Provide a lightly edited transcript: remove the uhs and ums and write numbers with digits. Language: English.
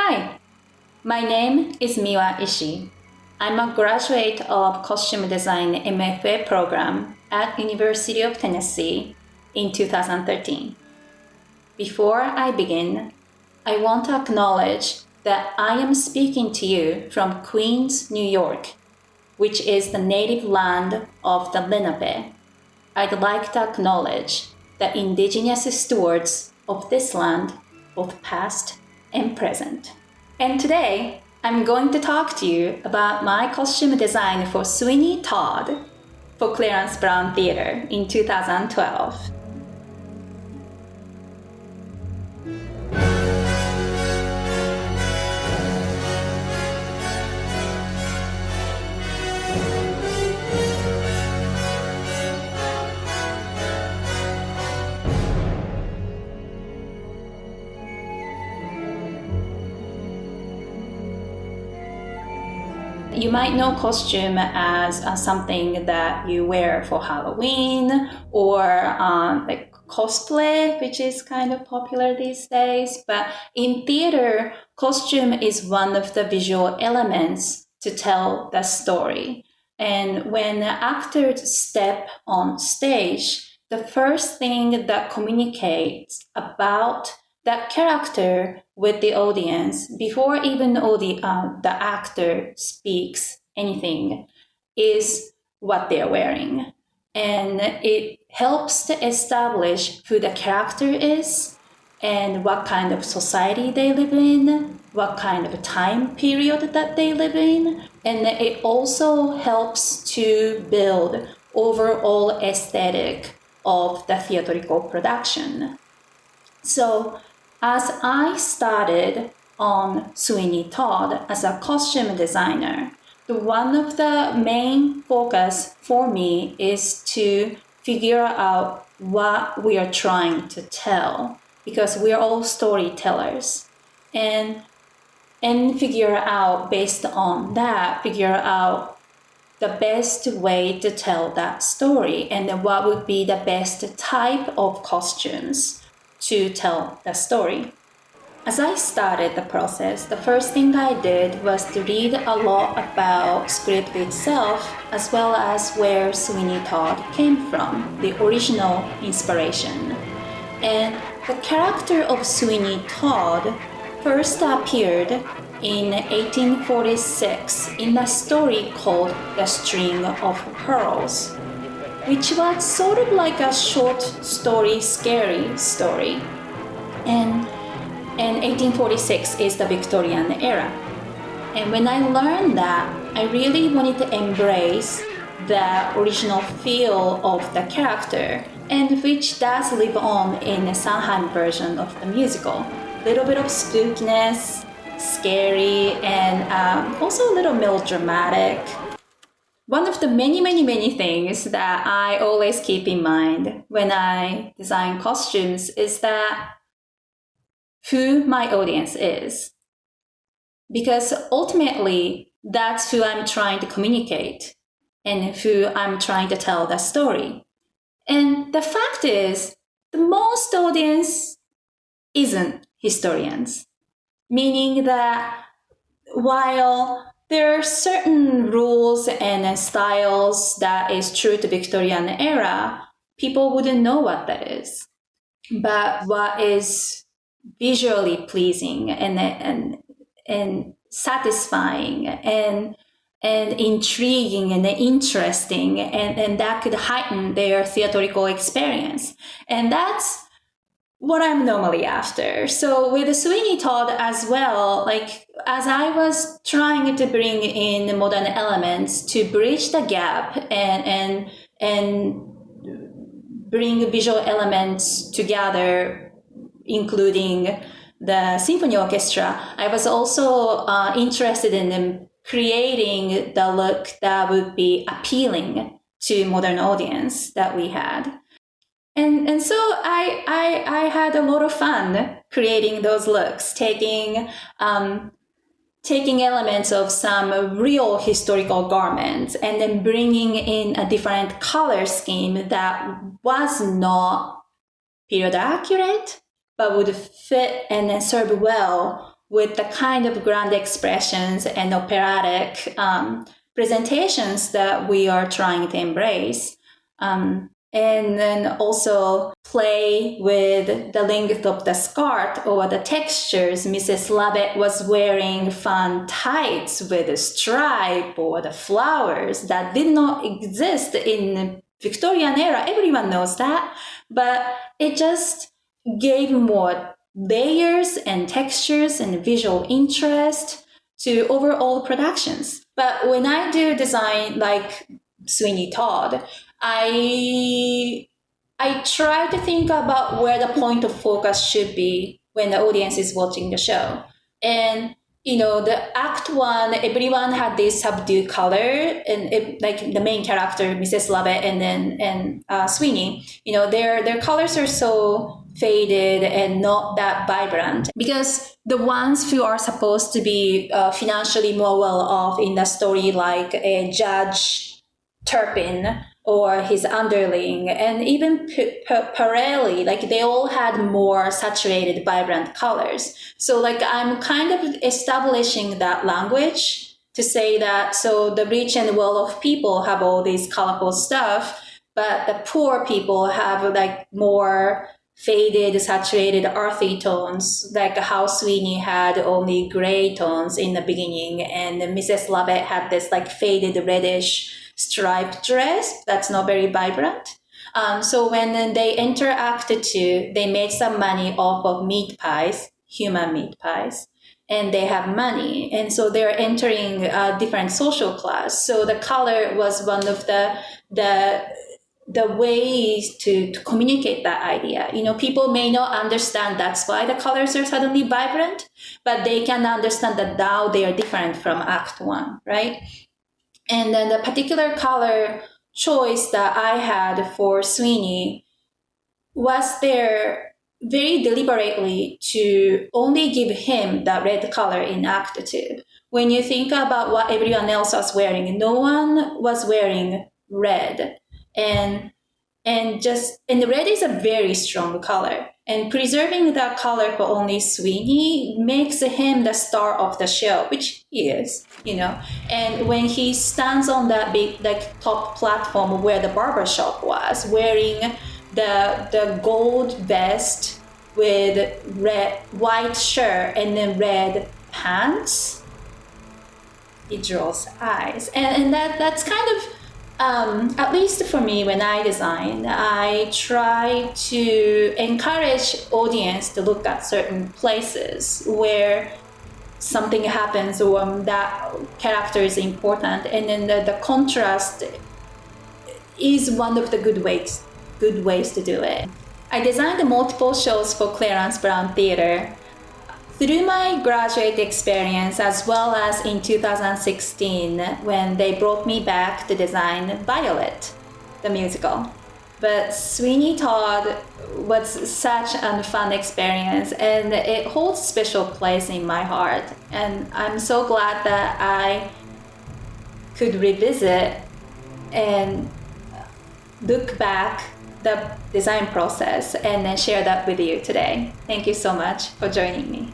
Hi, my name is Miwa Ishii. I'm a graduate of Costume Design MFA program at University of Tennessee in 2013. Before I begin, I want to acknowledge that I am speaking to you from Queens, New York, which is the native land of the Lenape. I'd like to acknowledge the indigenous stewards of this land, both past and present. And today, I'm going to talk to you about my costume design for Sweeney Todd for Clarence Brown Theatre in 2012. You might know costume as something that you wear for Halloween or like cosplay, which is kind of popular these days. But in theater, costume is one of the visual elements to tell the story. And when actors step on stage, the first thing that communicates about that character with the audience before even the actor speaks anything is what they're wearing. And it helps to establish who the character is and what kind of society they live in, what kind of time period that they live in. And it also helps to build overall aesthetic of the theatrical production. So as I started on Sweeney Todd as a costume designer, one of the main focus for me is to figure out what we are trying to tell, because we're all storytellers, and figure out based on that, figure out the best way to tell that story and then what would be the best type of costumes to tell the story. As I started the process, the first thing I did was to read a lot about script itself, as well as where Sweeney Todd came from, the original inspiration. And the character of Sweeney Todd first appeared in 1846 in a story called The String of Pearls, which was sort of like a short story, scary story. And 1846 is the Victorian era. And when I learned that, I really wanted to embrace the original feel of the character, and which does live on in the Sondheim version of the musical. A little bit of spookiness, scary, and also a little melodramatic. One of the many things that I always keep in mind when I design costumes is that who my audience is. Because ultimately, that's who I'm trying to communicate and who I'm trying to tell the story. And the fact is, the most audience isn't historians. Meaning that while there are certain rules and styles that is true to Victorian era, people wouldn't know what that is. But what is visually pleasing and satisfying and intriguing and interesting, and that could heighten their theatrical experience. And that's what I'm normally after. So with Sweeney Todd as well, like as I was trying to bring in modern elements to bridge the gap and bring visual elements together, including the symphony orchestra, I was also interested in creating the look that would be appealing to modern audience that we had. And so I had a lot of fun creating those looks, taking elements of some real historical garments and then bringing in a different color scheme that was not period accurate, but would fit and serve well with the kind of grand expressions and operatic presentations that we are trying to embrace. And then also play with the length of the skirt or the textures. Mrs. Lovett was wearing fun tights with a stripe or the flowers that did not exist in Victorian era. Everyone knows that. But it just gave more layers and textures and visual interest to overall productions. But when I do design like Sweeney Todd, I try to think about where the point of focus should be when the audience is watching the show. And the act one, everyone had this subdued color, and like the main character, Mrs. Lovett, and Sweeney, their colors are so faded and not that vibrant, because the ones who are supposed to be financially more well off in the story, like a Judge Turpin or his underling, and even Pirelli, like they all had more saturated, vibrant colors. So like I'm kind of establishing that language to say that, so the rich and well-off people have all these colorful stuff, but the poor people have like more faded, saturated, earthy tones, like how Sweeney had only gray tones in the beginning, and Mrs. Lovett had this like faded reddish striped dress that's not very vibrant. So when they enter Act 2, they made some money off of meat pies, human meat pies, and they have money. And so they're entering a different social class. So the color was one of the ways to communicate that idea. People may not understand that's why the colors are suddenly vibrant, but they can understand that now they are different from Act 1, right? And then the particular color choice that I had for Sweeney was there very deliberately to only give him the red color in Act 2. When you think about what everyone else was wearing, no one was wearing red. And red is a very strong color. And preserving that color for only Sweeney makes him the star of the show, which he is, And when he stands on that big like top platform where the barber shop was, wearing the gold vest with white shirt and then red pants, it draws eyes. And that's kind of at least for me, when I design, I try to encourage audience to look at certain places where something happens or that character is important, and then the contrast is one of the good ways to do it. I designed multiple shows for Clarence Brown Theatre through my graduate experience, as well as in 2016 when they brought me back to design Violet, the musical. But Sweeney Todd was such a fun experience, and it holds a special place in my heart. And I'm so glad that I could revisit and look back the design process and then share that with you today. Thank you so much for joining me.